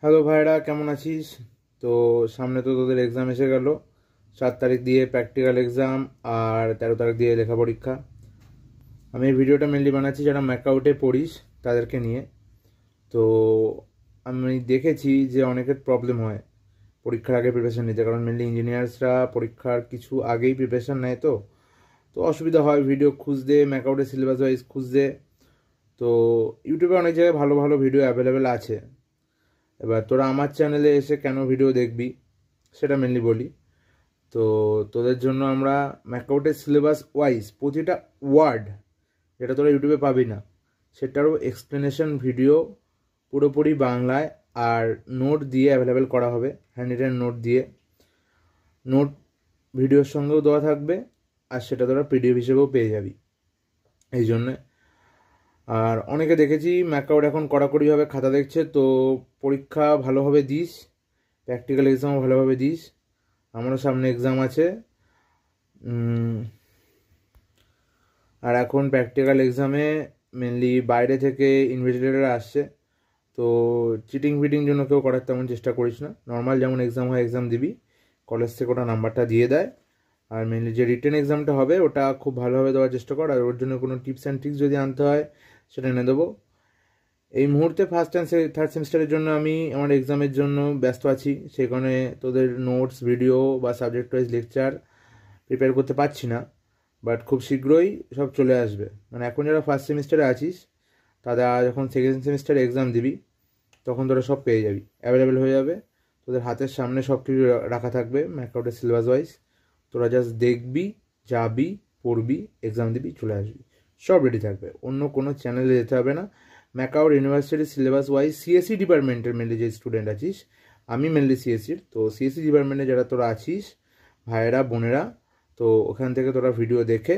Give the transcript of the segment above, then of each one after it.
Hello ভাইরা, কেমন আছিস? তো সামনে তো তোদের এক্সাম এসে গেল। 7 তারিখ দিয়ে প্র্যাকটিক্যাল এক্সাম আর 13 তারিখ দিয়ে লেখা পরীক্ষা। আমি এই ভিডিওটা মেনলি বানাচ্ছি যারা ম্যাকআউটে পড়িস তাদেরকে নিয়ে। তো আমি দেখেছি যে অনেকের প্রবলেম হয় পরীক্ষার আগে প্রিপারেশান নিতে, কারণ মেনলি ইঞ্জিনিয়ার্সরা পরীক্ষার কিছু আগেই প্রিপারেশান নেয়। তো তো অসুবিধা হয় ভিডিও খুঁজতে, ম্যাকআউটের সিলেবাস ওয়াইজ খুঁজতে। তো ইউটিউবে অনেক জায়গায় ভালো ভালো ভিডিও অ্যাভেলেবেল আছে। এবার তোরা আমার চ্যানেলে এসে কেন ভিডিও দেখবি সেটা মেনলি বলি। তো তোদের জন্য আমরা ম্যাকআউটের সিলেবাস ওয়াইজ প্রতিটা ওয়ার্ড, যেটা তোরা ইউটিউবে পাবি না, সেটারও এক্সপ্লেনেশন ভিডিও পুরোপুরি বাংলায় আর নোট দিয়ে অ্যাভেলেবেল করা হবে। হ্যান্ড রিটেন নোট দিয়ে, নোট ভিডিওর সঙ্গেও দেওয়া থাকবে, আর সেটা তোরা পিডিএফ হিসেবেও পেয়ে যাবি। এই জন্যে আর অনেকে দেখেছি ম্যাকআউট এখন কড়াকড়িভাবে খাতা দেখছে। তো পরীক্ষা ভালোভাবে দিস, প্র্যাকটিক্যাল এক্সামও ভালোভাবে দিস। আমারও সামনে এক্সাম আছে। আর এখন প্র্যাকটিক্যাল এক্সামে মেনলি বাইরে থেকে ইনভিজিলেটর আসছে। তো চিটিং ফিটিং জন্য কেউ করার তেমন চেষ্টা করিস না। নর্মাল যেমন এক্সাম হয় এক্সাম দিবি, কলেজ থেকে ওটা নাম্বারটা দিয়ে দেয়। আর মেনলি যে রিটেন এক্সামটা হবে ওটা খুব ভালোভাবে দেওয়ার চেষ্টা কর। আর ওর জন্য কোনো টিপস অ্যান্ড ট্রিক্স যদি আনতে হয় সেটা এনে দেবো। এই মুহূর্তে ফার্স্ট অ্যান্ড থার্ড সেমিস্টারের জন্য আমি আমার এক্সামের জন্য ব্যস্ত আছি, সেখানে তোদের নোটস, ভিডিও বা সাবজেক্ট ওয়াইজ লেকচার প্রিপেয়ার করতে পারছি না। বাট খুব শীঘ্রই সব চলে আসবে। মানে এখন যারা ফার্স্ট সেমিস্টারে আছিস তারা যখন সেকেন্ড সেমিস্টারে এক্সাম দিবি তখন তোরা সব পেয়ে যাবি, অ্যাভেলেবেল হয়ে যাবে। তোদের হাতের সামনে সব কিছু রাখা থাকবে ম্যাকআউটের সিলেবাস ওয়াইজ। তোরা জাস্ট দেখবি, যাবি, পড়বি, এক্সাম দিবি, চলে আসবি, সব রেডি থাকবে। অন্য কোনো চ্যানেলে যেতে হবে না। ম্যাকআউট ইউনিভার্সিটির সিলেবাস ওয়াইজ সিএসসি ডিপার্টমেন্টের মেনলি যে স্টুডেন্ট আছিস, আমি মেনলি সিএসসির, তো সিএসসি ডিপার্টমেন্টে যারা তোরা আছিস ভাইয়েরা বোনেরা, তো ওখান থেকে তোরা ভিডিও দেখে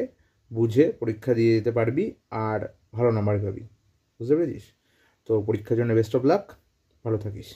বুঝে পরীক্ষা দিয়ে দিতে পারবি আর ভালো নাম্বার পাবি। বুঝতে পেরেছিস? তো পরীক্ষার জন্য বেস্ট অফ লাক, ভালো থাকিস।